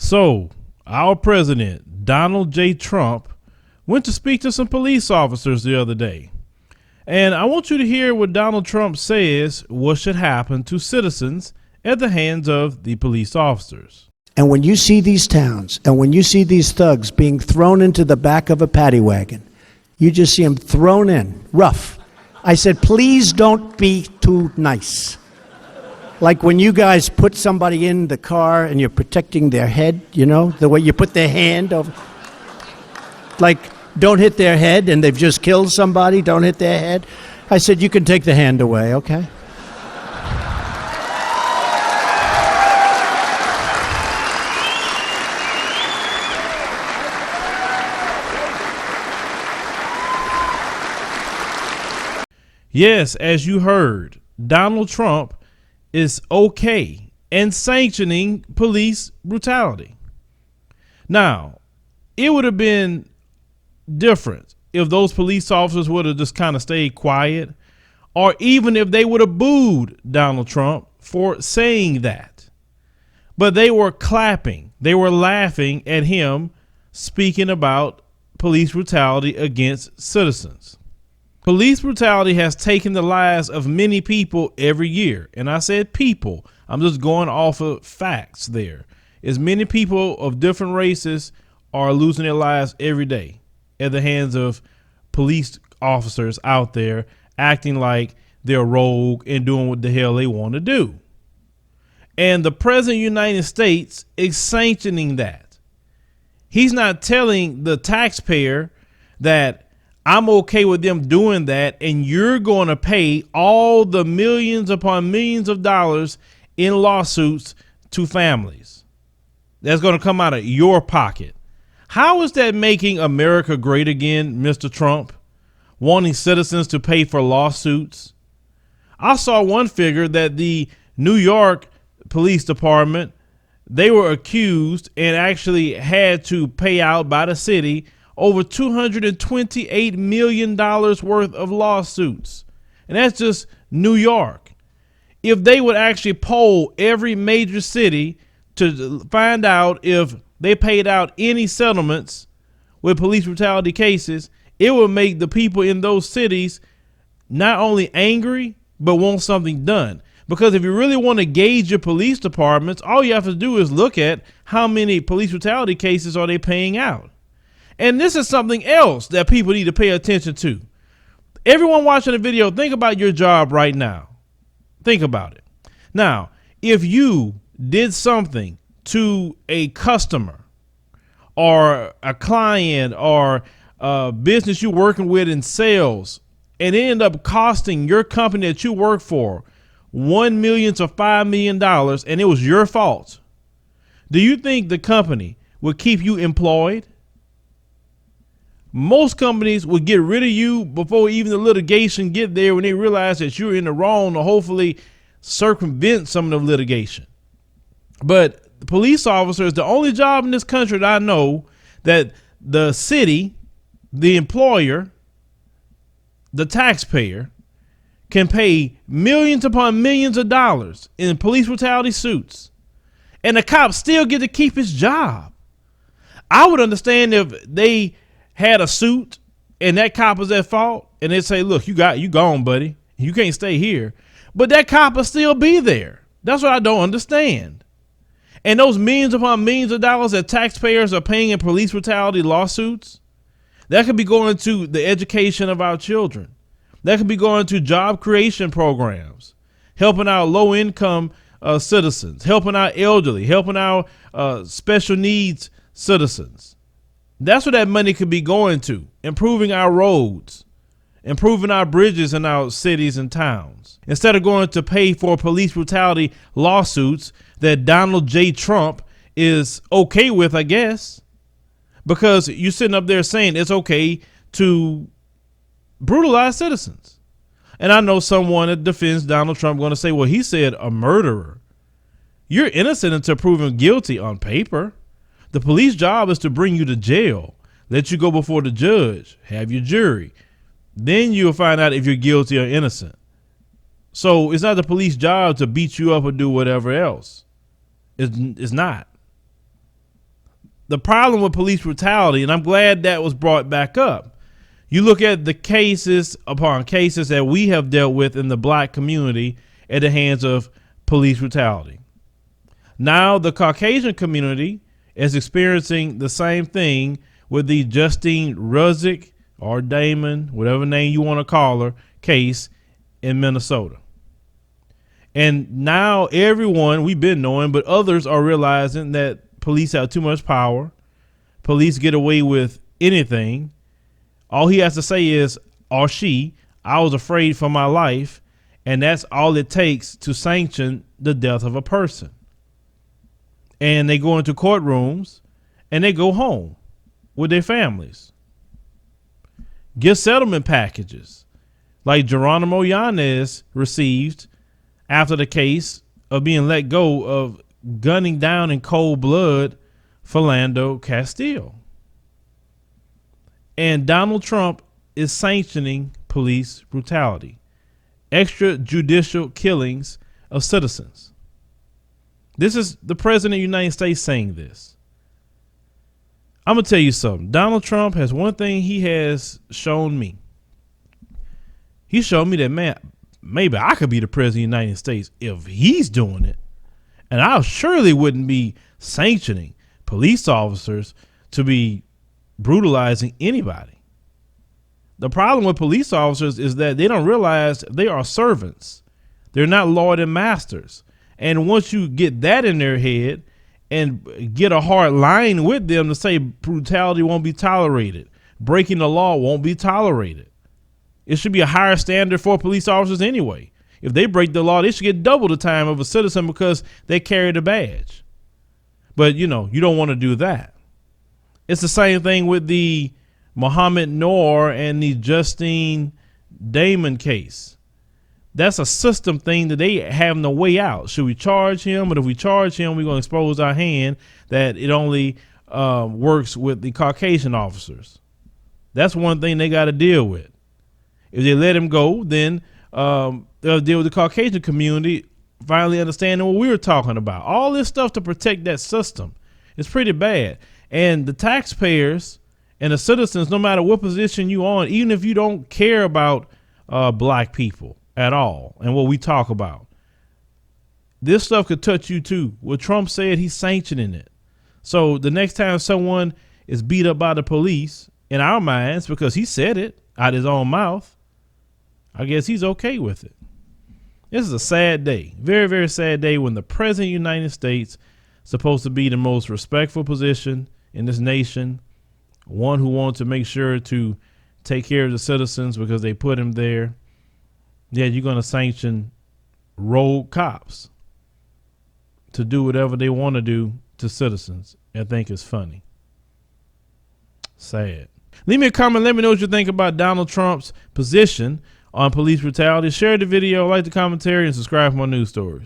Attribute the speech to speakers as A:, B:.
A: So, our president, Donald J. Trump, went to speak to some police officers the other day. And I want you to hear what Donald Trump says what should happen to citizens at the hands of the police officers.
B: And when you see these towns and when you see these thugs being thrown into the back of a paddy wagon, you just see them thrown in, rough. I said, please don't be too nice. Like when you guys put somebody in the car and you're protecting their head, you know, the way you put their hand over. Like, don't hit their head and they've just killed somebody, don't hit their head. I said, you can take the hand away, okay?
A: Yes, as you heard, Donald Trump is okay and sanctioning police brutality. Now, it would have been different if those police officers would have just kind of stayed quiet, or even if they would have booed Donald Trump for saying that. But they were clapping, they were laughing at him speaking about police brutality against citizens. Police brutality has taken the lives of many people every year. And I said people, I'm just going off of facts there. As many people of different races are losing their lives every day at the hands of police officers out there acting like they're rogue and doing what the hell they want to do. And the president of the United States is sanctioning that. He's not telling the taxpayer that I'm okay with them doing that, and you're going to pay all the millions upon millions of dollars in lawsuits to families. That's going to come out of your pocket. How is that making America great again, Mr. Trump? Wanting citizens to pay for lawsuits? I saw one figure that the New York Police Department, they were accused and actually had to pay out by the city over $228 million worth of lawsuits. And that's just New York. If they would actually poll every major city to find out if they paid out any settlements with police brutality cases, it would make the people in those cities not only angry, but want something done. Because if you really want to gauge your police departments, all you have to do is look at how many police brutality cases are they paying out. And this is something else that people need to pay attention to. Everyone watching the video, think about your job right now. Think about it. Now, if you did something to a customer or a client or a business you're working with in sales, and it ended up costing your company that you work for $1 million to $5 million, and it was your fault, do you think the company would keep you employed? Most companies would get rid of you before even the litigation get there, when they realize that you're in the wrong, to hopefully circumvent some of the litigation. But the police officer is the only job in this country that I know that the city, the employer, the taxpayer can pay millions upon millions of dollars in police brutality suits, and the cop still get to keep his job. I would understand if they had a suit and that cop was at fault and they say, look, you gone, buddy. You can't stay here. But that cop will still be there. That's what I don't understand. And those millions upon millions of dollars that taxpayers are paying in police brutality lawsuits, that could be going to the education of our children. That could be going to job creation programs, helping out low income citizens, helping out elderly, helping out special needs citizens. That's what that money could be going to, improving our roads, improving our bridges in our cities and towns, instead of going to pay for police brutality lawsuits that Donald J. Trump is okay with, I guess, because you're sitting up there saying it's okay to brutalize citizens. And I know someone that defends Donald Trump going to say, well, he said a murderer. You're innocent until proven guilty on paper. The police job is to bring you to jail, let you go before the judge, have your jury. Then you'll find out if you're guilty or innocent. So it's not the police job to beat you up or do whatever else. It's not. the problem with police brutality, and I'm glad that was brought back up. You look at the cases upon cases that we have dealt with in the black community at the hands of police brutality. Now the Caucasian community is experiencing the same thing with the Justine Ruzzick or Damon, whatever name you want to call her, case in Minnesota. And now everyone, we've been knowing, but others are realizing that police have too much power. Police get away with anything. All he has to say is, or she, I was afraid for my life. And that's all it takes to sanction the death of a person. And they go into courtrooms and they go home with their families. Get settlement packages like Geronimo Yanez received after the case of being let go of gunning down in cold blood Philando Castile. And Donald Trump is sanctioning police brutality, extrajudicial killings of citizens. This is the president of the United States saying this. I'm going to tell you something. Donald Trump has one thing he has shown me. He showed me that, man, maybe I could be the president of the United States if he's doing it. And I surely wouldn't be sanctioning police officers to be brutalizing anybody. The problem with police officers is that they don't realize they are servants. They're not lord and masters. And once you get that in their head and get a hard line with them to say brutality won't be tolerated, breaking the law won't be tolerated. It should be a higher standard for police officers anyway. If they break the law, they should get double the time of a citizen because they carry the badge. But, you don't want to do that. It's the same thing with the Mohammed Noor and the Justine Damon case. That's a system thing that they have no way out. Should we charge him? But if we charge him, we're going to expose our hand that it only works with the Caucasian officers. That's one thing they got to deal with. If they let him go, then they'll deal with the Caucasian community finally understanding what we were talking about. All this stuff to protect that system. It's pretty bad. And the taxpayers and the citizens, no matter what position you on, even if you don't care about black people at all and what we talk about, this stuff could touch you too. What Trump said, he's sanctioning it. So the next time someone is beat up by the police, in our minds, because he said it out his own mouth, I guess he's okay with it. This is a sad day, very, very sad day when the president of the United States is supposed to be the most respectful position in this nation, one who wants to make sure to take care of the citizens because they put him there. Yeah, you're going to sanction rogue cops to do whatever they want to do to citizens. I think it's funny. Sad. Leave me a comment. Let me know what you think about Donald Trump's position on police brutality. Share the video, like the commentary, and subscribe for more news stories.